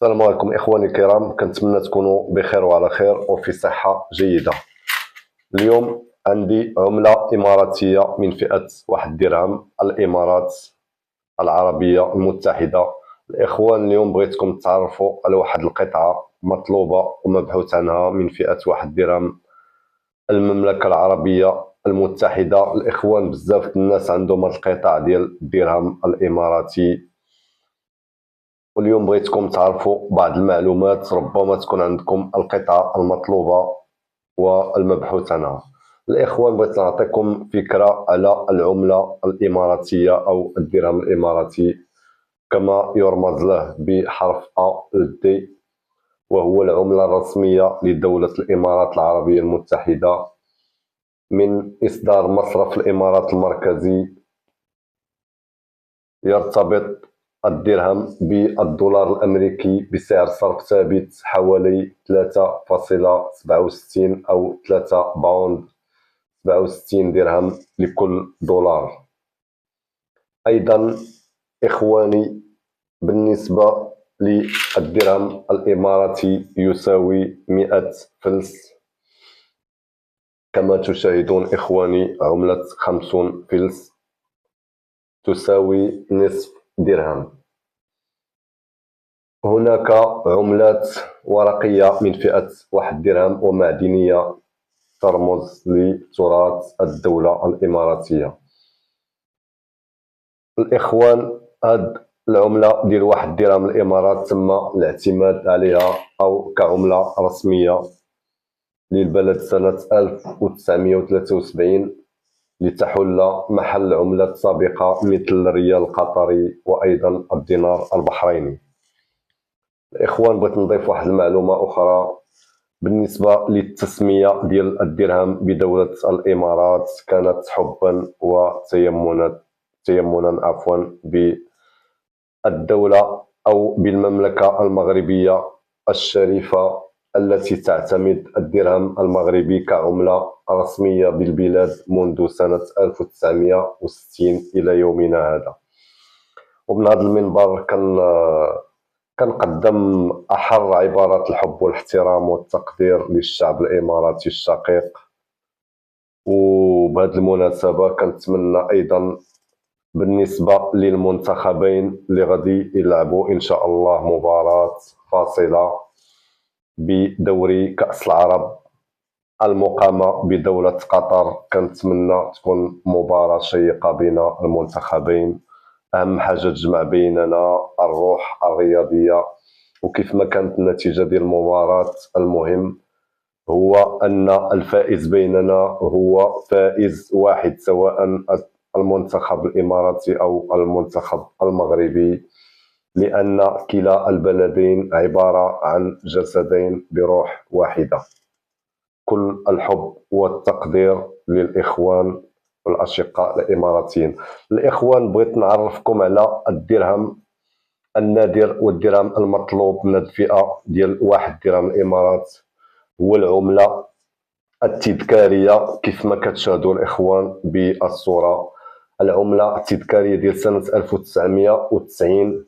السلام عليكم إخواني الكرام، كنتمنى تكونوا بخير وعلى خير وفي صحة جيدة. اليوم عندي عملة إماراتية من فئة 1 درهم، الإمارات العربية المتحدة. الإخوان اليوم بغيتكم تعرفوا على واحد القطعة مطلوبة ومبحوث عنها من فئة 1 درهم، المملكة العربية المتحدة. الإخوان بزاف الناس عندهم هاد القطع ديال الدرهم الإماراتي، واليوم بغيتكم تعرفوا بعض المعلومات ربما تكون عندكم القطعة المطلوبة والمبحوث عنها. الإخوان بغيت نعطيكم فكرة على العملة الإماراتية أو الدرهم الإماراتي كما يرمز له بحرف AED، وهو العملة الرسمية لدولة الإمارات العربية المتحدة. من إصدار مصرف الإمارات المركزي، يرتبط الدرهم بالدولار الأمريكي بسعر صرف ثابت حوالي 3.67 أو 3 باوند 67 درهم لكل دولار. أيضا إخواني، بالنسبة للدرهم الإماراتي يساوي 100 فلس، كما تشاهدون إخواني عملة 50 فلس تساوي نصف درهم. هناك عملات ورقية من فئة 1 درهم ومعدنية ترمز لتراث الدولة الإماراتية. الإخوان، هاد العملة ديال 1 درهم الإمارات تم الاعتماد عليها أو كعملة رسمية للبلد سنة 1973 لتحل محل عملات سابقة مثل الريال القطري وأيضا الدينار البحريني. الإخوان، بغيت نضيف واحد المعلومة أخرى بالنسبة للتسمية ديال الدرهم بدولة الإمارات. كانت حبا وتيمنا بالدولة أو بالمملكة المغربية الشريفة التي تعتمد الدرهم المغربي كعملة رسمية بالبلاد منذ سنة 1960 إلى يومنا هذا. ومن هذا المنبر كنقدم أحر عبارات الحب والاحترام والتقدير للشعب الإماراتي الشقيق. وبهذه المناسبة كنتمنى أيضا بالنسبة للمنتخبين اللي غادي يلعبوا إن شاء الله مباراة فاصلة بدوري كأس العرب المقامة بدولة قطر، كنتمنى تكون مباراة شيقة بين المنتخبين. أهم حاجة تجمع بيننا الروح الرياضية، وكيف ما كانت النتيجة ديال المباراة المهم هو أن الفائز بيننا هو فائز واحد، سواء المنتخب الإماراتي أو المنتخب المغربي، لأن كلا البلدين عبارة عن جسدين بروح واحدة. كل الحب والتقدير للإخوان والأشقاء الإماراتيين. الإخوان، بغيت نعرفكم على الدرهم النادر والدرهم المطلوب من الفئة ديال 1 درهم الإمارات. هو العملة التذكارية كيف ما كتشاهدوا الإخوان بالصورة. العملة التذكارية ديال سنة 1990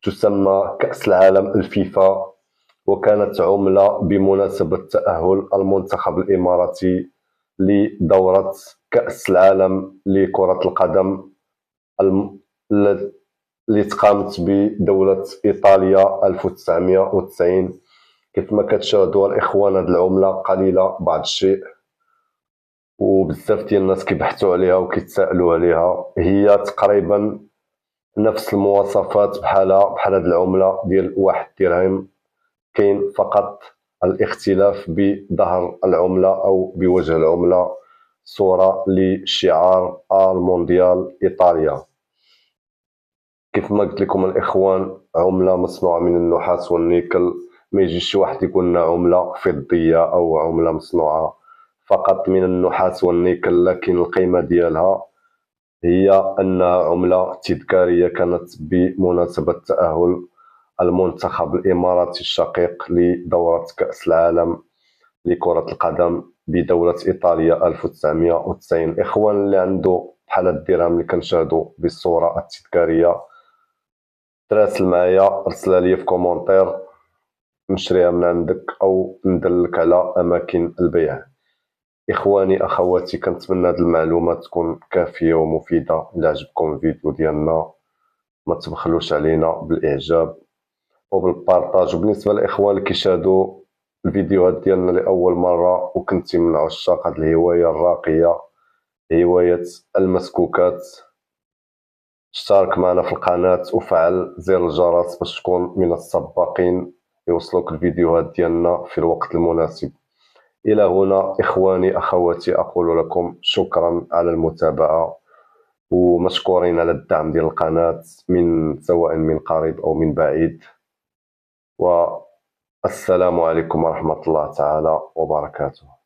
تسمى كأس العالم الفيفا، وكانت عملة بمناسبة تأهل المنتخب الإماراتي لدورة كأس العالم لكرة القدم اللي تقامت بدولة إيطاليا 1990. كيف ما كتشاهدوا الإخوان، هاد العملة قليلة بعض الشيء وبزاف ديال الناس كيبحثوا عليها وكيتسائلوا عليها. هي تقريبا نفس المواصفات بحال هاد العملة ديال 1 درهم، كاين فقط الاختلاف بظهر العملة أو بوجه العملة صورة لشعار المونديال إيطاليا. كيف ما قلت لكم الإخوان، عملة مصنوعة من النحاس والنيكل. ما يجيش شي واحد يقول لنا عملة فضية أو عملة مصنوعة فقط من النحاس والنيكل، لكن القيمة ديالها هي أنها عملة تذكارية كانت بمناسبة تأهل المنتخب الإماراتي الشقيق لدورة كأس العالم لكرة القدم بدولة إيطاليا 1990. الإخوان اللي عنده بحال الدرهم اللي كنشاهدوا بالصورة التذكارية تراسل معايا، ارسلها لي في كومونتير نشريها من عندك او ندلك على اماكن البيع. اخواني اخواتي، كنتمنى هاد المعلومات تكون كافيه ومفيده. الا عجبكم الفيديو ديالنا ما تبخلوش علينا بالاعجاب وبالبارطاج. وبالنسبه للاخوان اللي كيشاهدوا الفيديوهات ديالنا لاول مره وكنتي من عشاق هاد الهوايه الراقيه، هوايه المسكوكات، اشترك معنا في القناه وفعل زر الجرس باش تكون من السباقين يوصلوك الفيديوهات ديالنا في الوقت المناسب. إلى هنا إخواني أخواتي أقول لكم شكرا على المتابعة، ومشكورين على الدعم ديال القناة سواء من قريب أو من بعيد. والسلام عليكم ورحمة الله تعالى وبركاته.